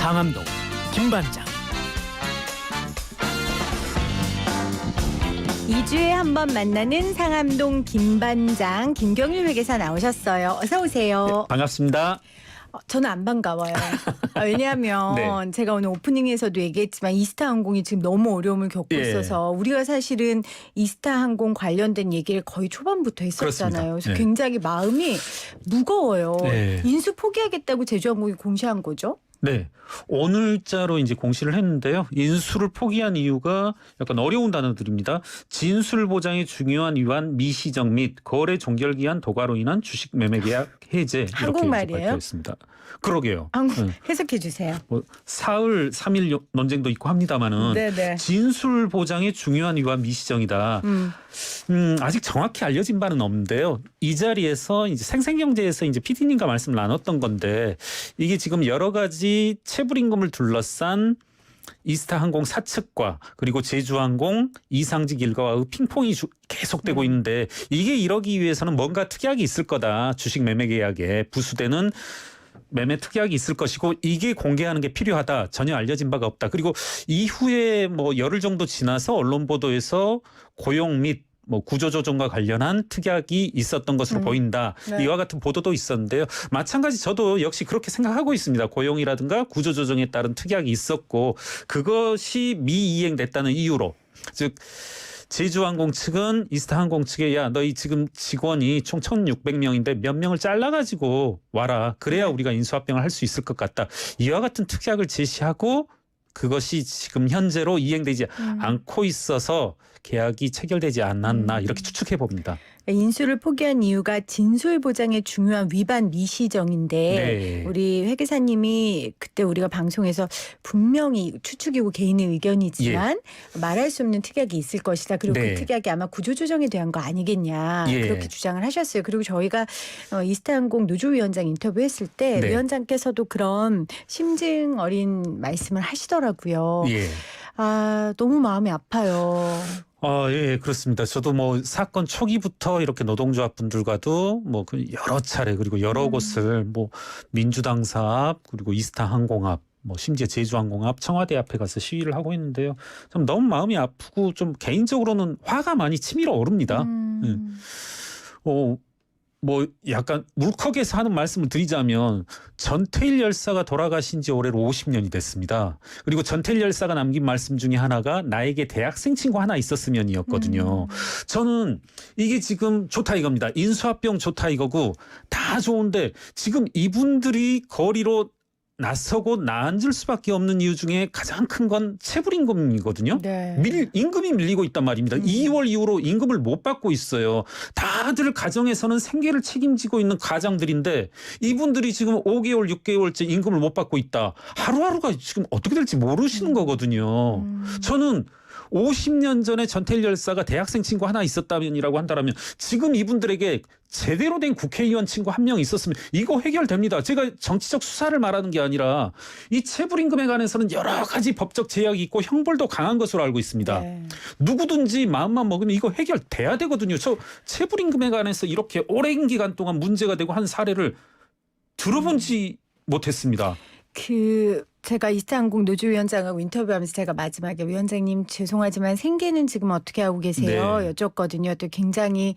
상암동 김반장. 2주에 한 번 만나는 상암동 김반장 김경일 회계사 나오셨어요. 어서 오세요. 네, 반갑습니다. 저는 안 반가워요. 왜냐하면 네. 제가 오늘 오프닝에서도 얘기했지만 이스타항공이 지금 너무 어려움을 겪고 예. 있어서 우리가 사실은 이스타항공 관련된 얘기를 거의 초반부터 했었잖아요. 그렇습니다. 그래서 네. 굉장히 마음이 무거워요. 네. 인수 포기하겠다고 제주항공이 공시한 거죠? 네. 오늘자로 이제 공시를 했는데요. 인수를 포기한 이유가 약간 어려운 단어들입니다. 진술 보장의 중요한 위반 미시정 및 거래 종결 기한 도과로 인한 주식 매매 계약 해제 이렇게 한국말이에요? 발표했습니다. 그러게요. 한국 해석해 주세요. 뭐 사흘 3일 논쟁도 있고 합니다만은 네네. 진술 보장의 중요한 위반 미시정이다. 아직 정확히 알려진 바는 없는데요. 이 자리에서 이제 생생경제에서 이제 PD님과 말씀을 나눴던 건데 이게 지금 여러 가지 체불임금을 둘러싼 이스타항공 사측과 그리고 제주항공 이상직 일가와의 핑퐁이 계속되고 있는데 이게 이러기 위해서는 뭔가 특약이 있을 거다. 주식 매매 계약에 부수되는 매매 특약이 있을 것이고 이게 공개하는 게 필요하다. 전혀 알려진 바가 없다. 그리고 이후에 뭐 열흘 정도 지나서 언론 보도에서 고용 및 뭐 구조조정과 관련한 특약이 있었던 것으로 보인다. 네. 이와 같은 보도도 있었는데요. 마찬가지 저도 역시 그렇게 생각하고 있습니다. 고용이라든가 구조조정에 따른 특약이 있었고 그것이 미이행됐다는 이유로 즉 제주항공 측은 이스타항공 측에 야 너희 지금 직원이 총 1,600명인데 몇 명을 잘라가지고 와라. 그래야 우리가 인수합병을 할 수 있을 것 같다. 이와 같은 특약을 제시하고 그것이 지금 현재로 이행되지 않고 있어서 계약이 체결되지 않았나 이렇게 추측해 봅니다. 인수를 포기한 이유가 진술 보장의 중요한 위반 미시정인데 네. 우리 회계사님이 그때 우리가 방송에서 분명히 추측이고 개인의 의견이지만 말할 수 없는 특약이 있을 것이다. 그리고 네. 그 특약이 아마 구조조정에 대한 거 아니겠냐 예. 그렇게 주장을 하셨어요. 그리고 저희가 이스타항공 노조위원장 인터뷰했을 때 네. 위원장께서도 그런 심증 어린 말씀을 하시더라고요. 예. 아 너무 마음이 아파요. 예, 그렇습니다. 저도 뭐 사건 초기부터 이렇게 노동조합 분들과도 뭐 그 여러 차례 그리고 여러 곳을 뭐 민주당 사압 그리고 이스타항공 앞 뭐 심지어 제주항공 앞 청와대 앞에 가서 시위를 하고 있는데요. 좀 너무 마음이 아프고 좀 개인적으로는 화가 많이 치밀어 오릅니다. 뭐 약간 울컥해서 하는 말씀을 드리자면 전태일 열사가 돌아가신 지 올해로 50년이 됐습니다. 그리고 전태일 열사가 남긴 말씀 중에 하나가 나에게 대학생 친구 하나 있었으면이었거든요. 저는 이게 지금 좋다 이겁니다. 인수합병 좋다 이거고 다 좋은데 지금 이분들이 거리로 나서고 나앉을 수밖에 없는 이유 중에 가장 큰 건 체불임금이거든요. 네. 임금이 밀리고 있단 말입니다. 2월 이후로 임금을 못 받고 있어요. 다들 가정에서는 생계를 책임지고 있는 가장들인데 이분들이 지금 5개월, 6개월째 임금을 못 받고 있다. 하루하루가 지금 어떻게 될지 모르시는 거거든요. 저는 50년 전에 전태일 열사가 대학생 친구 하나 있었다면이라고 한다면 지금 이분들에게 제대로 된 국회의원 친구 한 명 있었으면 이거 해결됩니다. 제가 정치적 수사를 말하는 게 아니라 이 체불임금에 관해서는 여러 가지 법적 제약이 있고 형벌도 강한 것으로 알고 있습니다. 네. 누구든지 마음만 먹으면 이거 해결돼야 되거든요. 저 체불임금에 관해서 이렇게 오랜 기간 동안 문제가 되고 한 사례를 들어본지 못했습니다. 제가 이스타항공 노조위원장하고 인터뷰하면서 제가 마지막에 위원장님 죄송하지만 생계는 지금 어떻게 하고 계세요? 네. 여쭸거든요. 또 굉장히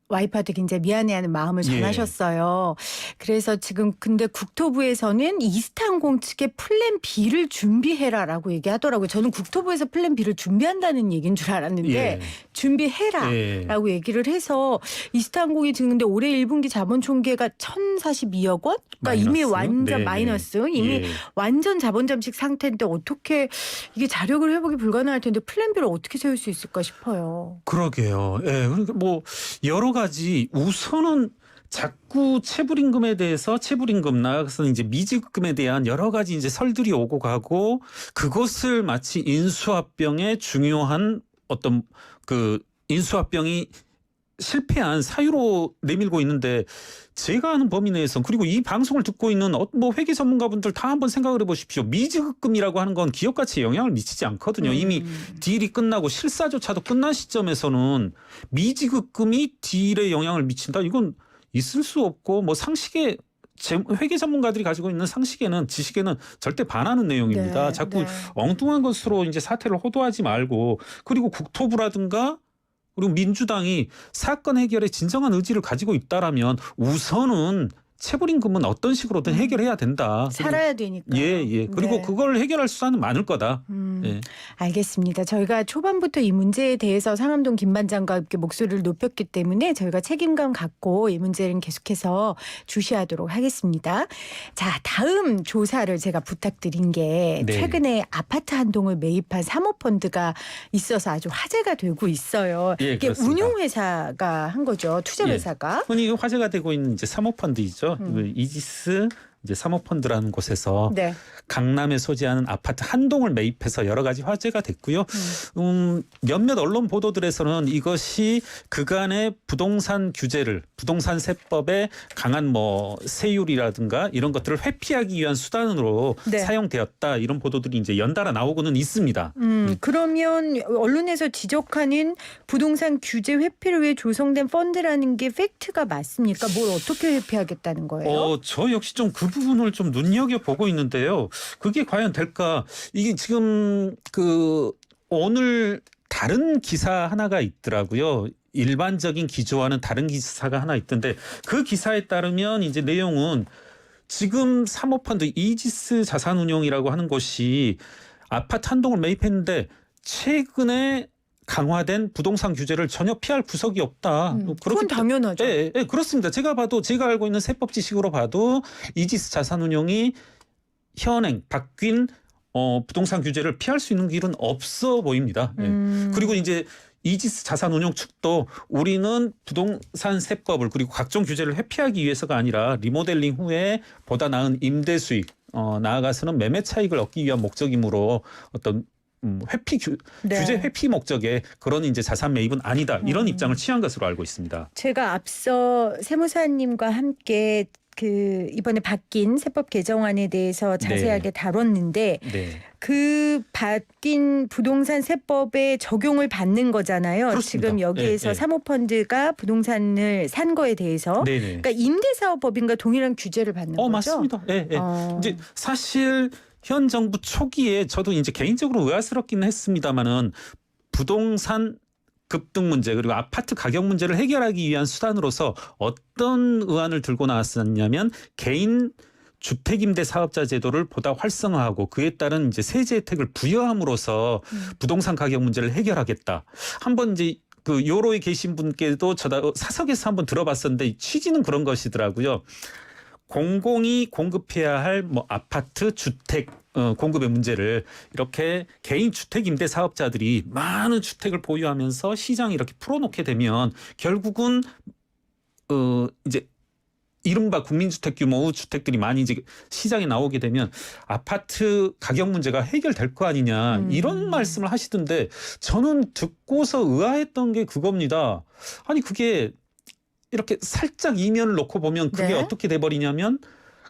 와이프한테 굉장히 미안해하는 마음을 전하셨어요. 그래서 지금 근데 국토부에서는 이스타항공 측에 플랜 B를 준비해라라고 얘기하더라고요. 저는 국토부에서 플랜 B를 준비한다는 얘기인 줄 알았는데 준비해라라고 얘기를 해서 이스타항공이 지금 근데 올해 1분기 자본총계가 1,042억 원? 그러니까 이미 완전 마이너스, 이미 완전 자본 잠식 상태인데 어떻게 이게 자력을 회복이 불가능할 텐데 플랜 B를 어떻게 세울 수 있을까 싶어요. 그러게요. 그러니까 뭐 여러 가지 우선은 자꾸 체불임금에 대해서 체불임금 나아가서 이제 미지급금에 대한 여러 가지 이제 설들이 오고 가고 그것을 마치 인수합병의 중요한 어떤 그 인수합병이 실패한 사유로 내밀고 있는데 제가 아는 범위 내에서 그리고 이 방송을 듣고 있는 뭐 회계 전문가분들 다 한번 생각을 해보십시오. 미지급금이라고 하는 건 기업 가치에 영향을 미치지 않거든요. 이미 딜이 끝나고 실사조차도 끝난 시점에서는 미지급금이 딜에 영향을 미친다. 이건 있을 수 없고 뭐 상식에 회계 전문가들이 가지고 있는 상식에는 지식에는 절대 반하는 내용입니다. 네, 자꾸 네. 엉뚱한 것으로 이제 사태를 호도하지 말고 그리고 국토부라든가 그리고 민주당이 사건 해결에 진정한 의지를 가지고 있다라면 우선은 체불임금은 어떤 식으로든 해결해야 된다. 살아야 되니까. 예. 그리고 네. 그걸 해결할 수단은 많을 거다. 예. 알겠습니다. 저희가 초반부터 이 문제에 대해서 상암동 김반장과 함께 목소리를 높였기 때문에 저희가 책임감 갖고 이 문제는 계속해서 주시하도록 하겠습니다. 자, 다음 조사를 제가 부탁드린 게 네. 최근에 아파트 한 동을 매입한 사모펀드가 있어서 아주 화제가 되고 있어요. 예, 이게 그렇습니다. 운용회사가 한 거죠. 투자회사가. 흔히 화제가 되고 있는 이제 사모펀드이죠. 이지스 이제 사모펀드라는 곳에서 네. 강남에 소재하는 아파트 한 동을 매입해서 여러 가지 화제가 됐고요. 몇몇 언론 보도들에서는 이것이 그간의 부동산 규제를 부동산 세법의 강한 뭐 세율이라든가 이런 것들을 회피하기 위한 수단으로 네. 사용되었다 이런 보도들이 이제 연달아 나오고는 있습니다. 그러면 언론에서 지적하는 부동산 규제 회피를 위해 조성된 펀드라는 게 팩트가 맞습니까? 뭘 어떻게 회피하겠다는 거예요? 저 역시 좀 그 부분을 좀 눈여겨 보고 있는데요. 그게 과연 될까? 이게 지금 오늘 다른 기사 하나가 있더라고요. 일반적인 기조와는 다른 기사가 하나 있던데 그 기사에 따르면 이제 내용은 지금 사모펀드 이지스 자산운용이라고 하는 곳이 아파트 한 동을 매입했는데 최근에 강화된 부동산 규제를 전혀 피할 구석이 없다. 그건 당연하죠. 예, 그렇습니다. 제가 알고 있는 세법 지식으로 봐도 이지스 자산운용이 현행 바뀐 부동산 규제를 피할 수 있는 길은 없어 보입니다. 예. 그리고 이제 이지스 자산운용 측도 우리는 부동산 세법을 그리고 각종 규제를 회피하기 위해서가 아니라 리모델링 후에 보다 나은 임대 수익, 나아가서는 매매 차익을 얻기 위한 목적이므로 어떤 네. 규제 회피 목적의 그런 이제 자산 매입은 아니다. 이런 입장을 취한 것으로 알고 있습니다. 제가 앞서 세무사님과 함께 이번에 바뀐 세법 개정안에 대해서 자세하게 다뤘는데 네. 그 바뀐 부동산 세법에 적용을 받는 거잖아요. 그렇습니다. 지금 여기에서 네. 사모펀드가 부동산을 산 거에 대해서 네네. 그러니까 임대사업법인과 동일한 규제를 받는 거죠. 맞습니다. 예. 이제 사실 현 정부 초기에 저도 이제 개인적으로 의아스럽기는 했습니다만은 부동산 급등 문제 그리고 아파트 가격 문제를 해결하기 위한 수단으로서 어떤 의안을 들고 나왔었냐면 개인 주택임대 사업자 제도를 보다 활성화하고 그에 따른 이제 세제 혜택을 부여함으로써 부동산 가격 문제를 해결하겠다. 한번 이제 요로에 계신 분께도 사석에서 한번 들어봤었는데 취지는 그런 것이더라고요. 공공이 공급해야 할 아파트 주택 공급의 문제를 이렇게 개인 주택 임대 사업자들이 많은 주택을 보유하면서 시장에 이렇게 풀어놓게 되면 결국은 이제 이른바 국민주택 규모의 주택들이 많이 이제 시장에 나오게 되면 아파트 가격 문제가 해결될 거 아니냐 이런 말씀을 하시던데 저는 듣고서 의아했던 게 그겁니다. 아니 그게 이렇게 살짝 이면을 놓고 보면 그게 네. 어떻게 돼버리냐면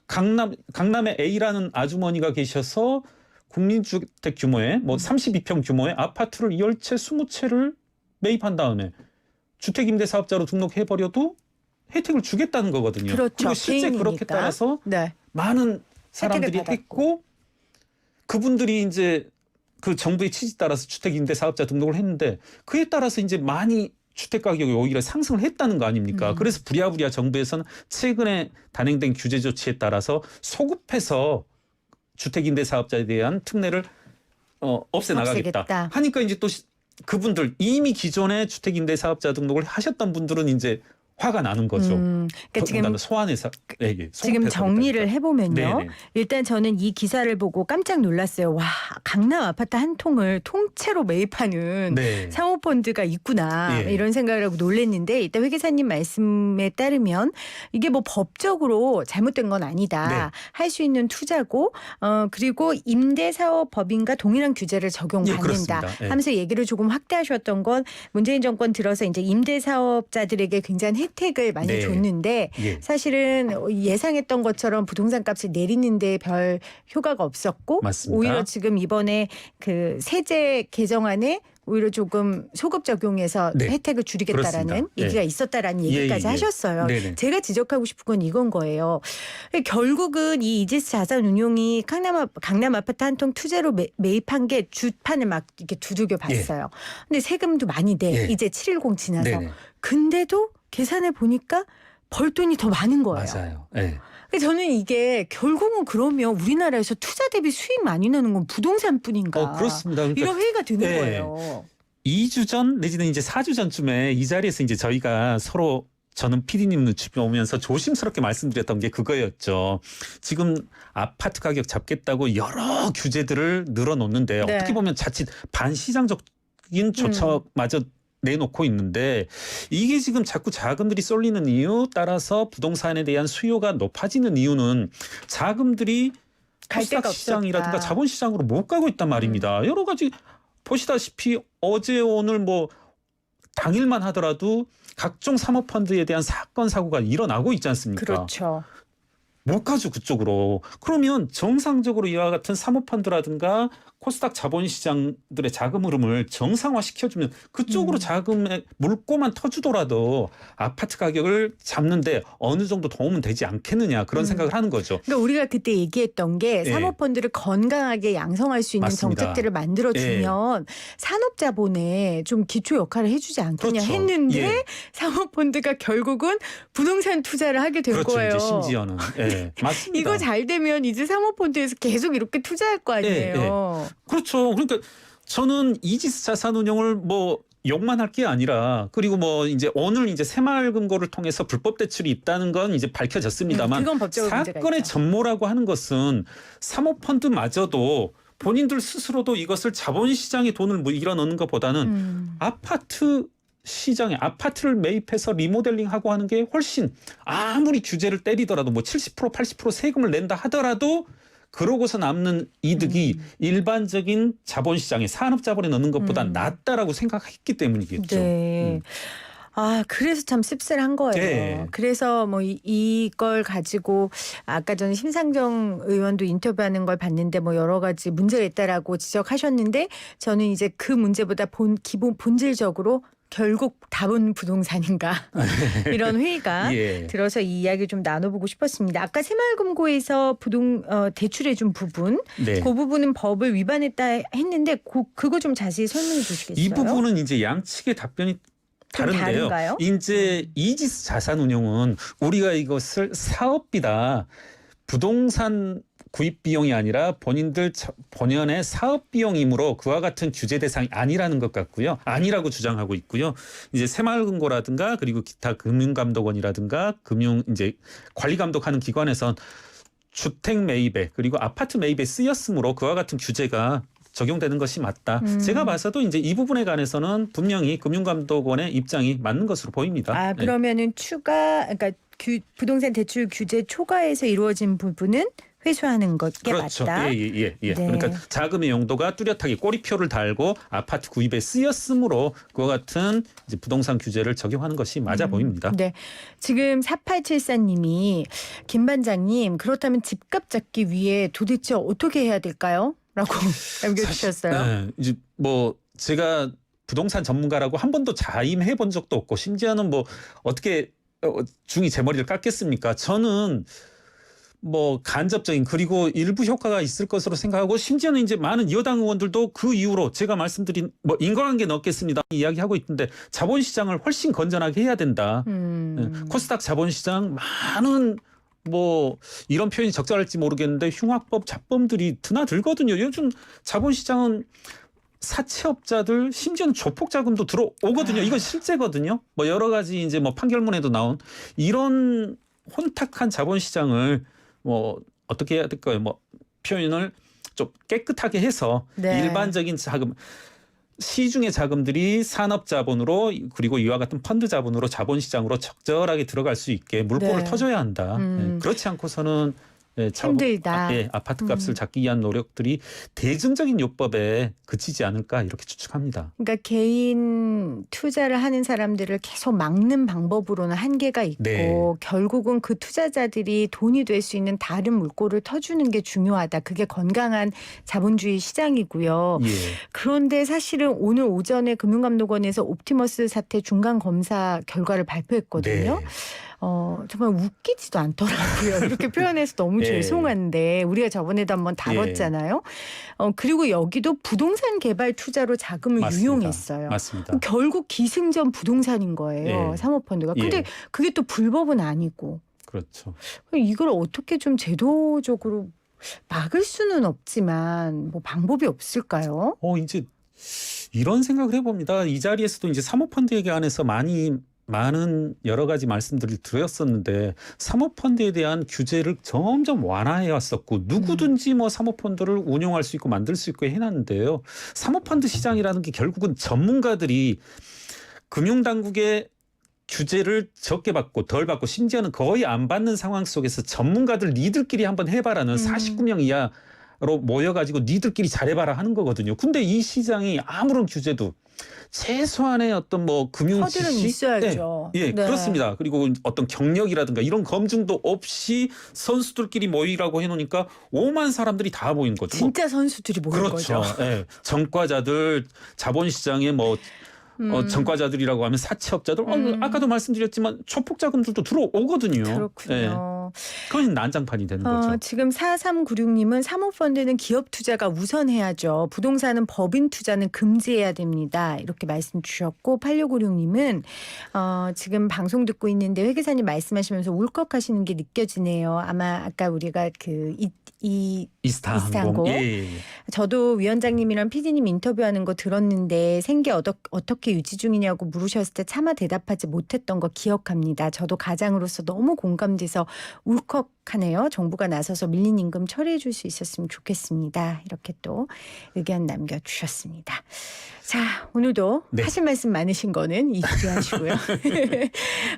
강남에 A라는 아주머니가 계셔서 국민주택 규모의 32평 규모의 아파트를 10채, 20채를 매입한 다음에 주택임대사업자로 등록해버려도 혜택을 주겠다는 거거든요. 그렇죠. 그리고 실제 개인이니까. 그렇게 따라서 네. 많은 사람들이 혜택을 했고 그분들이 이제 그 정부의 취지 따라서 주택임대사업자 등록을 했는데 그에 따라서 이제 많이 주택 가격이 오히려 상승을 했다는 거 아닙니까? 그래서 부랴부랴 정부에서는 최근에 단행된 규제 조치에 따라서 소급해서 주택임대 사업자에 대한 특례를 없애 나가겠다 없애겠다. 하니까 이제 또 그분들 이미 기존에 주택임대 사업자 등록을 하셨던 분들은 이제 화가 나는 거죠. 그러니까 지금 지금 정리를 해보면요. 네네. 일단 저는 이 기사를 보고 깜짝 놀랐어요. 와, 강남 아파트 한 통을 통째로 매입하는 네. 사모펀드가 있구나. 예. 이런 생각을 하고 놀랐는데 일단 회계사님 말씀에 따르면 이게 법적으로 잘못된 건 아니다. 네. 할 수 있는 투자고 그리고 임대사업법인과 동일한 규제를 적용받는다. 그렇습니다. 예. 하면서 얘기를 조금 확대하셨던 건 문재인 정권 들어서 이제 임대사업자들에게 굉장히 혜택을 많이 네. 줬는데 예. 사실은 예상했던 것처럼 부동산 값을 내리는데 별 효과가 없었고 맞습니다. 오히려 지금 이번에 그 세제 개정안에 오히려 조금 소급 적용해서 네. 혜택을 줄이겠다라는 그렇습니다. 얘기가 있었다라는 얘기까지 하셨어요. 네네. 제가 지적하고 싶은 건 이건 거예요. 결국은 이 이지스 자산운용이 강남 아파트 한 통 투자로 매입한 게 주판을 막 이렇게 두들겨 봤어요. 근데 세금도 많이 내. 이제 710 지나서. 네네. 근데도 계산해 보니까 벌 돈이 더 많은 거예요. 맞아요. 네. 저는 이게 결국은 그러면 우리나라에서 투자 대비 수익 많이 나는 건 부동산뿐인가. 그렇습니다. 그러니까 이런 회의가 드는 네. 거예요. 2주 전 내지는 이제 4주 전쯤에 이 자리에서 이제 저희가 서로 저는 PD님 눈치 보면서 조심스럽게 말씀드렸던 게 그거였죠. 지금 아파트 가격 잡겠다고 여러 규제들을 늘어놓는데 네. 어떻게 보면 자칫 반시장적인 조처마저 내놓고 있는데 이게 지금 자꾸 자금들이 쏠리는 이유 따라서 부동산에 대한 수요가 높아지는 이유는 자금들이 갈 데가 코스닥 시장이라든가 없었다. 자본시장으로 못 가고 있단 말입니다. 여러 가지 보시다시피 어제 오늘 뭐 당일만 하더라도 각종 사모펀드에 대한 사건 사고가 일어나고 있지 않습니까? 그렇죠. 못 가죠 그쪽으로. 그러면 정상적으로 이와 같은 사모펀드라든가 코스닥 자본시장들의 자금 흐름을 정상화시켜주면 그쪽으로 자금의 물꼬만 터주더라도 아파트 가격을 잡는데 어느 정도 도움은 되지 않겠느냐 그런 생각을 하는 거죠. 그러니까 우리가 그때 얘기했던 게 네. 사모펀드를 건강하게 양성할 수 있는 맞습니다. 정책들을 만들어주면 산업자본에 좀 기초 역할을 해주지 않겠냐 그렇죠. 했는데 사모펀드가 결국은 부동산 투자를 하게 된 그렇죠. 거예요. 이제 심지어는. 맞습니다. 이거 잘 되면 이제 사모펀드에서 계속 이렇게 투자할 거 아니에요. 그렇죠. 그러니까 저는 이지스 자산운용을 뭐 욕만 할 게 아니라 그리고 뭐 이제 오늘 이제 새마을금고를 통해서 불법 대출이 있다는 건 이제 밝혀졌습니다만 그건 법적으로 문제가 사건의 있죠. 전모라고 하는 것은 사모펀드마저도 본인들 스스로도 이것을 자본시장에 돈을 밀어넣는 것보다는 아파트 시장에 아파트를 매입해서 리모델링하고 하는 게 훨씬 아무리 규제를 때리더라도 뭐 70% 80% 세금을 낸다 하더라도 그러고서 남는 이득이 일반적인 자본시장에 산업자본에 넣는 것보다 낫다라고 생각했기 때문이겠죠. 네. 그래서 참 씁쓸한 거예요. 네. 그래서 뭐 이걸 가지고 아까 전에 심상정 의원도 인터뷰하는 걸 봤는데 뭐 여러 가지 문제가 있다라고 지적하셨는데 저는 이제 그 문제보다 본질적으로 결국 답은 부동산인가 이런 회의가 들어서 이 이야기 좀 나눠보고 싶었습니다. 아까 새마을금고에서 대출해준 부분 네. 그 부분은 법을 위반했다 했는데 그거 좀 자세히 설명해 주시겠어요? 이 부분은 이제 양측의 답변이 다른데요. 다른가요? 이제 이지스 자산운용은 우리가 이것을 사업비다. 부동산 구입 비용이 아니라 본인들 본연의 사업 비용이므로 그와 같은 규제 대상이 아니라는 것 같고요. 아니라고 주장하고 있고요. 이제 새마을금고라든가 그리고 기타 금융감독원이라든가 금융 이제 관리 감독하는 기관에선 주택 매입에 그리고 아파트 매입에 쓰였으므로 그와 같은 규제가 적용되는 것이 맞다. 제가 봐서도 이제 이 부분에 관해서는 분명히 금융감독원의 입장이 맞는 것으로 보입니다. 그러면은 그러니까 부동산 대출 규제 초과에서 이루어진 부분은 회수하는 것게 그렇죠. 맞다. 예. 네. 그러니까 자금의 용도가 뚜렷하게 꼬리표를 달고 아파트 구입에 쓰였으므로 그와 같은 이제 부동산 규제를 적용하는 것이 맞아 보입니다. 네. 지금 4874님이 김 반장님 그렇다면 집값 잡기 위해 도대체 어떻게 해야 될까요? 라고 남겨주셨어요. 이제 뭐 제가 부동산 전문가라고 한 번도 자임해 본 적도 없고 심지어는 뭐 어떻게 중이 제 머리를 깎겠습니까? 저는 뭐 간접적인 그리고 일부 효과가 있을 것으로 생각하고 심지어는 이제 많은 여당 의원들도 그 이후로 제가 말씀드린 뭐 인과관계 넣겠습니다 이야기하고 있던데 자본시장을 훨씬 건전하게 해야 된다. 코스닥 자본시장 많은 뭐 이런 표현이 적절할지 모르겠는데 흉악법 잡범들이 드나들거든요. 요즘 자본시장은 사채업자들 심지어는 조폭 자금도 들어오거든요. 이건 실제거든요. 뭐 여러 가지 이제 뭐 판결문에도 나온 이런 혼탁한 자본시장을 뭐 어떻게 해야 될까요? 뭐 표현을 좀 깨끗하게 해서 일반적인 자금 시중의 자금들이 산업 자본으로 그리고 이와 같은 펀드 자본으로 자본시장으로 적절하게 들어갈 수 있게 물꼬를 터줘야 한다. 그렇지 않고서는 힘들다. 아파트 값을 잡기 위한 노력들이 대중적인 요법에 그치지 않을까 이렇게 추측합니다. 그러니까 개인 투자를 하는 사람들을 계속 막는 방법으로는 한계가 있고 네. 결국은 그 투자자들이 돈이 될 수 있는 다른 물꼬를 터주는 게 중요하다. 그게 건강한 자본주의 시장이고요. 예. 그런데 사실은 오늘 오전에 금융감독원에서 옵티머스 사태 중간 검사 결과를 발표했거든요. 네. 정말 웃기지도 않더라고요. 이렇게 표현해서 너무 예. 죄송한데 우리가 저번에도 한번 다뤘잖아요. 그리고 여기도 부동산 개발 투자로 자금을 맞습니다. 유용했어요. 맞습니다. 결국 기승전 부동산인 거예요. 예. 사모펀드가. 근데 예. 그게 또 불법은 아니고. 그렇죠. 이걸 어떻게 좀 제도적으로 막을 수는 없지만 뭐 방법이 없을까요? 이제 이런 생각을 해봅니다. 이 자리에서도 이제 사모펀드에 관해서 많은 여러 가지 말씀들을 드렸었는데 사모펀드에 대한 규제를 점점 완화해 왔었고 누구든지 뭐 사모펀드를 운용할 수 있고 만들 수 있고 해놨는데요. 사모펀드 시장이라는 게 결국은 전문가들이 금융당국의 규제를 적게 받고 덜 받고 심지어는 거의 안 받는 상황 속에서 전문가들 니들끼리 한번 해봐라는 49명 이하로 모여가지고 니들끼리 잘해봐라 하는 거거든요. 근데 이 시장이 아무런 규제도 최소한의 어떤 뭐 금융 허들은 지식 있어야죠. 예, 네. 그렇습니다. 그리고 어떤 경력이라든가 이런 검증도 없이 선수들끼리 모이라고 해놓으니까 오만 사람들이 다 모인 거죠. 진짜 선수들이 모인 그렇죠. 거죠. 예, 전과자들, 자본시장에 뭐 전과자들이라고 하면 사채업자들, 아까도 말씀드렸지만 초폭자금들도 들어오거든요. 그렇군요. 예, 그건 난장판이 되는 거죠. 지금 4396님은 사모펀드는 기업 투자가 우선해야죠. 부동산은 법인 투자는 금지해야 됩니다. 이렇게 말씀 주셨고 8696님은 지금 방송 듣고 있는데 회 기사님 말씀하시면서 울컥하시는 게 느껴지네요. 아마 아까 우리가 이스타항공. 예. 저도 위원장님이랑 PD님 인터뷰하는 거 들었는데 생계 어떻게 유지 중이냐고 물으셨을 때 차마 대답하지 못했던 거 기억합니다. 저도 가장으로서 너무 공감돼서 울컥하네요. 정부가 나서서 밀린 임금 처리해 줄 수 있었으면 좋겠습니다. 이렇게 또 의견 남겨주셨습니다. 자, 오늘도 네. 하실 말씀 많으신 거는 이기하시고요.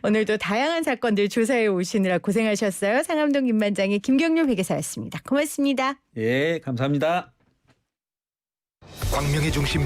오늘도 다양한 사건들 조사해 오시느라 고생하셨어요. 상암동 김반장의 김경률 회계사였습니다. 고맙습니다. 예, 감사합니다. 광명의 중심